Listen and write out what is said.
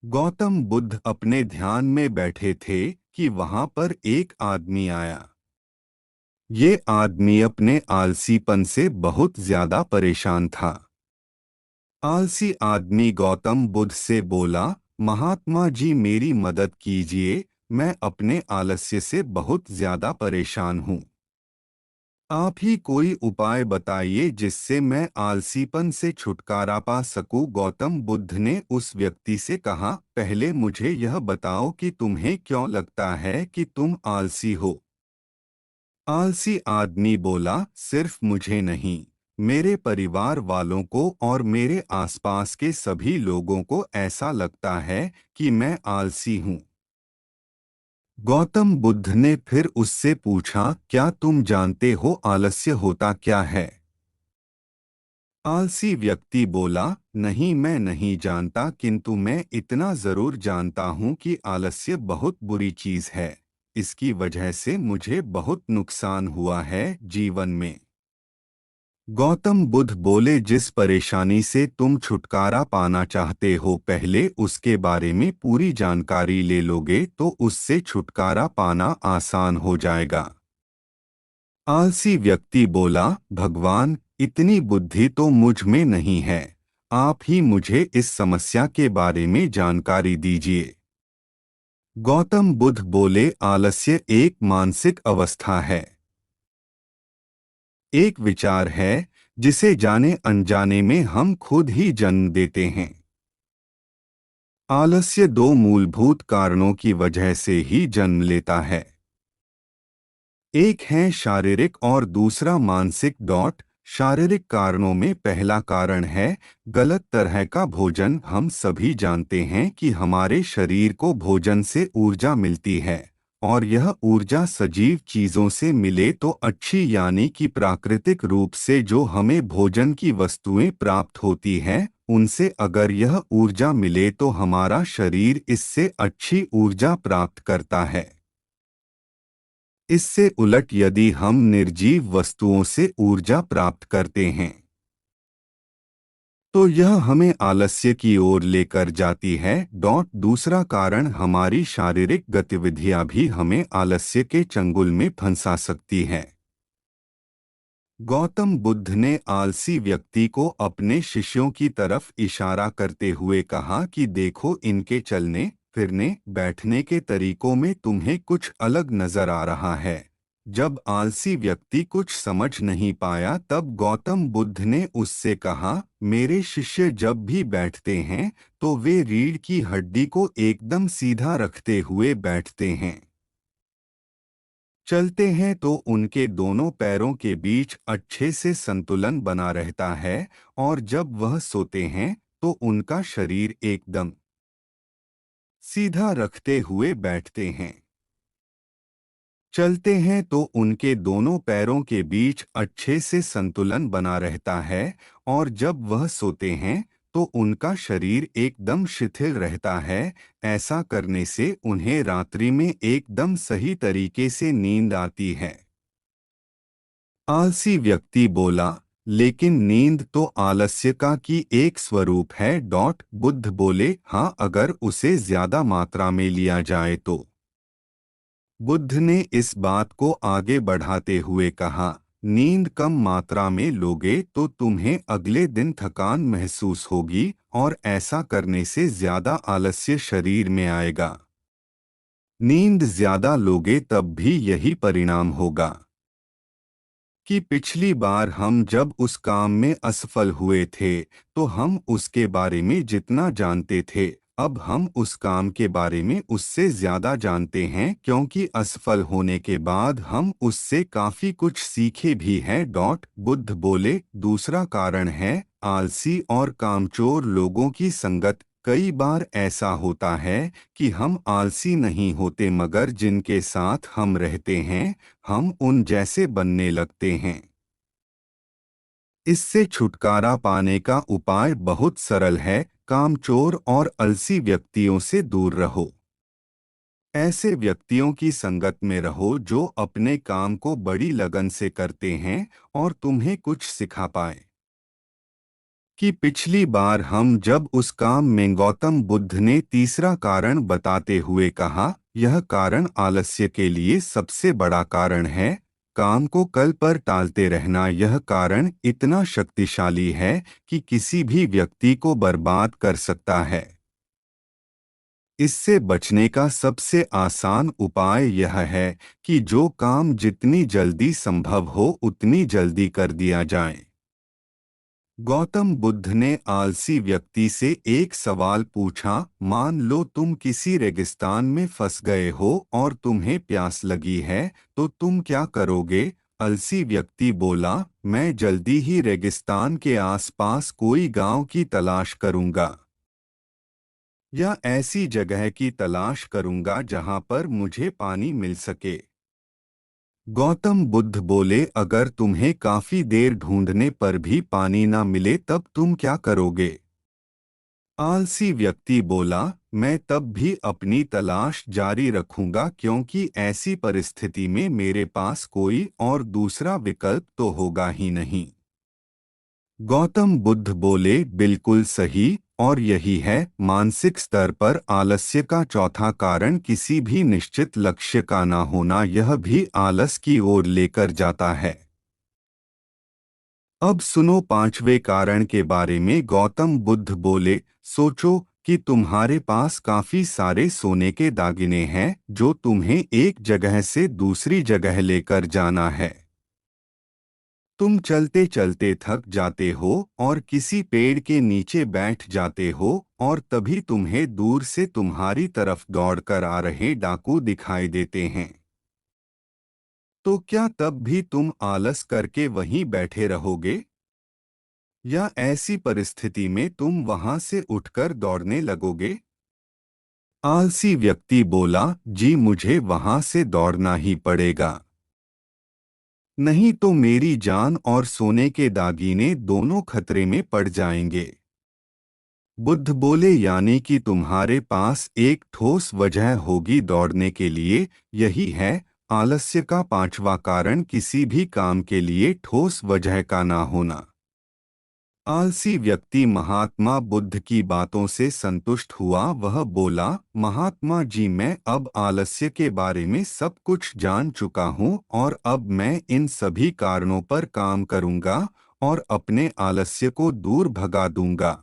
गौतम बुद्ध अपने ध्यान में बैठे थे कि वहां पर एक आदमी आया। ये आदमी अपने आलसीपन से बहुत ज्यादा परेशान था। आलसी आदमी गौतम बुद्ध से बोला, महात्मा जी मेरी मदद कीजिए, मैं अपने आलस्य से बहुत ज्यादा परेशान हूँ। आप ही कोई उपाय बताइए जिससे मैं आलसीपन से छुटकारा पा सकूं। गौतम बुद्ध ने उस व्यक्ति से कहा, पहले मुझे यह बताओ कि तुम्हें क्यों लगता है कि तुम आलसी हो। आलसी आदमी बोला, सिर्फ मुझे नहीं, मेरे परिवार वालों को और मेरे आसपास के सभी लोगों को ऐसा लगता है कि मैं आलसी हूँ। गौतम बुद्ध ने फिर उससे पूछा, क्या तुम जानते हो आलस्य होता क्या है। आलसी व्यक्ति बोला, नहीं मैं नहीं जानता, किंतु मैं इतना जरूर जानता हूँ कि आलस्य बहुत बुरी चीज है। इसकी वजह से मुझे बहुत नुकसान हुआ है जीवन में। गौतम बुद्ध बोले, जिस परेशानी से तुम छुटकारा पाना चाहते हो पहले उसके बारे में पूरी जानकारी ले लोगे तो उससे छुटकारा पाना आसान हो जाएगा। आलसी व्यक्ति बोला, भगवान इतनी बुद्धि तो मुझ में नहीं है, आप ही मुझे इस समस्या के बारे में जानकारी दीजिए। गौतम बुद्ध बोले, आलस्य एक मानसिक अवस्था है, एक विचार है जिसे जाने अनजाने में हम खुद ही जन्म देते हैं। आलस्य दो मूलभूत कारणों की वजह से ही जन्म लेता है। एक है शारीरिक और दूसरा मानसिक। शारीरिक कारणों में पहला कारण है गलत तरह का भोजन। हम सभी जानते हैं कि हमारे शरीर को भोजन से ऊर्जा मिलती है और यह ऊर्जा सजीव चीजों से मिले तो अच्छी, यानी कि प्राकृतिक रूप से जो हमें भोजन की वस्तुएं प्राप्त होती है उनसे अगर यह ऊर्जा मिले तो हमारा शरीर इससे अच्छी ऊर्जा प्राप्त करता है। इससे उलट यदि हम निर्जीव वस्तुओं से ऊर्जा प्राप्त करते हैं तो यह हमें आलस्य की ओर लेकर जाती है। दूसरा कारण हमारी शारीरिक गतिविधियां भी हमें आलस्य के चंगुल में फंसा सकती है। गौतम बुद्ध ने आलसी व्यक्ति को अपने शिष्यों की तरफ इशारा करते हुए कहा कि देखो, इनके चलने फिरने बैठने के तरीकों में तुम्हें कुछ अलग नजर आ रहा है। जब आलसी व्यक्ति कुछ समझ नहीं पाया तब गौतम बुद्ध ने उससे कहा, मेरे शिष्य जब भी बैठते हैं तो वे रीढ़ की हड्डी को एकदम सीधा रखते हुए बैठते हैं। चलते हैं तो उनके दोनों पैरों के बीच अच्छे से संतुलन बना रहता है और जब वह सोते हैं तो उनका शरीर एकदम सीधा रखते हुए बैठते हैं। चलते हैं तो उनके दोनों पैरों के बीच अच्छे से संतुलन बना रहता है और जब वह सोते हैं तो उनका शरीर एकदम शिथिल रहता है। ऐसा करने से उन्हें रात्रि में एकदम सही तरीके से नींद आती है। आलसी व्यक्ति बोला, लेकिन नींद तो आलस्य का की एक स्वरूप है। बुद्ध बोले, हाँ, अगर उसे ज्यादा मात्रा में लिया जाए तो। बुद्ध ने इस बात को आगे बढ़ाते हुए कहा, नींद कम मात्रा में लोगे तो तुम्हें अगले दिन थकान महसूस होगी और ऐसा करने से ज्यादा आलस्य शरीर में आएगा। नींद ज्यादा लोगे तब भी यही परिणाम होगा कि पिछली बार हम जब उस काम में असफल हुए थे तो हम उसके बारे में जितना जानते थे अब हम उस काम के बारे में उससे ज्यादा जानते हैं, क्योंकि असफल होने के बाद हम उससे काफी कुछ सीखे भी हैं। बुद्ध बोले, दूसरा कारण है आलसी और कामचोर लोगों की संगत। कई बार ऐसा होता है कि हम आलसी नहीं होते मगर जिनके साथ हम रहते हैं हम उन जैसे बनने लगते हैं। इससे छुटकारा पाने का उपाय बहुत सरल है, कामचोर और आलसी व्यक्तियों से दूर रहो। ऐसे व्यक्तियों की संगत में रहो जो अपने काम को बड़ी लगन से करते हैं और तुम्हें कुछ सिखा पाए। कि पिछली बार हम जब उस काम में गौतम बुद्ध ने तीसरा कारण बताते हुए कहा, यह कारण आलस्य के लिए सबसे बड़ा कारण है। काम को कल पर टालते रहना यह कारण इतना शक्तिशाली है कि किसी भी व्यक्ति को बर्बाद कर सकता है। इससे बचने का सबसे आसान उपाय यह है कि जो काम जितनी जल्दी संभव हो उतनी जल्दी कर दिया जाए। गौतम बुद्ध ने आलसी व्यक्ति से एक सवाल पूछा, मान लो तुम किसी रेगिस्तान में फंस गए हो और तुम्हें प्यास लगी है, तो तुम क्या करोगे? आलसी व्यक्ति बोला, मैं जल्दी ही रेगिस्तान के आसपास कोई गांव की तलाश करूंगा या ऐसी जगह की तलाश करूंगा जहां पर मुझे पानी मिल सके। गौतम बुद्ध बोले, अगर तुम्हें काफी देर ढूंढने पर भी पानी ना मिले तब तुम क्या करोगे? आलसी व्यक्ति बोला, मैं तब भी अपनी तलाश जारी रखूंगा क्योंकि ऐसी परिस्थिति में मेरे पास कोई और दूसरा विकल्प तो होगा ही नहीं। गौतम बुद्ध बोले, बिल्कुल सही, और यही है मानसिक स्तर पर आलस्य का चौथा कारण किसी भी निश्चित लक्ष्य का ना होना, यह भी आलस की ओर लेकर जाता है। अब सुनो पांचवें कारण के बारे में। गौतम बुद्ध बोले, सोचो कि तुम्हारे पास काफी सारे सोने के दागिने हैं जो तुम्हें एक जगह से दूसरी जगह लेकर जाना है। तुम चलते चलते थक जाते हो और किसी पेड़ के नीचे बैठ जाते हो और तभी तुम्हें दूर से तुम्हारी तरफ दौड़कर आ रहे डाकू दिखाई देते हैं। तो क्या तब भी तुम आलस करके वहीं बैठे रहोगे या ऐसी परिस्थिति में तुम वहां से उठकर दौड़ने लगोगे? आलसी व्यक्ति बोला, जी मुझे वहां से दौड़ना ही पड़ेगा, नहीं तो मेरी जान और सोने के दागीने दोनों खतरे में पड़ जाएंगे। बुद्ध बोले, यानी कि तुम्हारे पास एक ठोस वजह होगी दौड़ने के लिए। यही है आलस्य का पांचवा कारण, किसी भी काम के लिए ठोस वजह का ना होना। आलसी व्यक्ति महात्मा बुद्ध की बातों से संतुष्ट हुआ। वह बोला, महात्मा जी, मैं अब आलस्य के बारे में सब कुछ जान चुका हूँ और अब मैं इन सभी कारणों पर काम करूँगा और अपने आलस्य को दूर भगा दूंगा।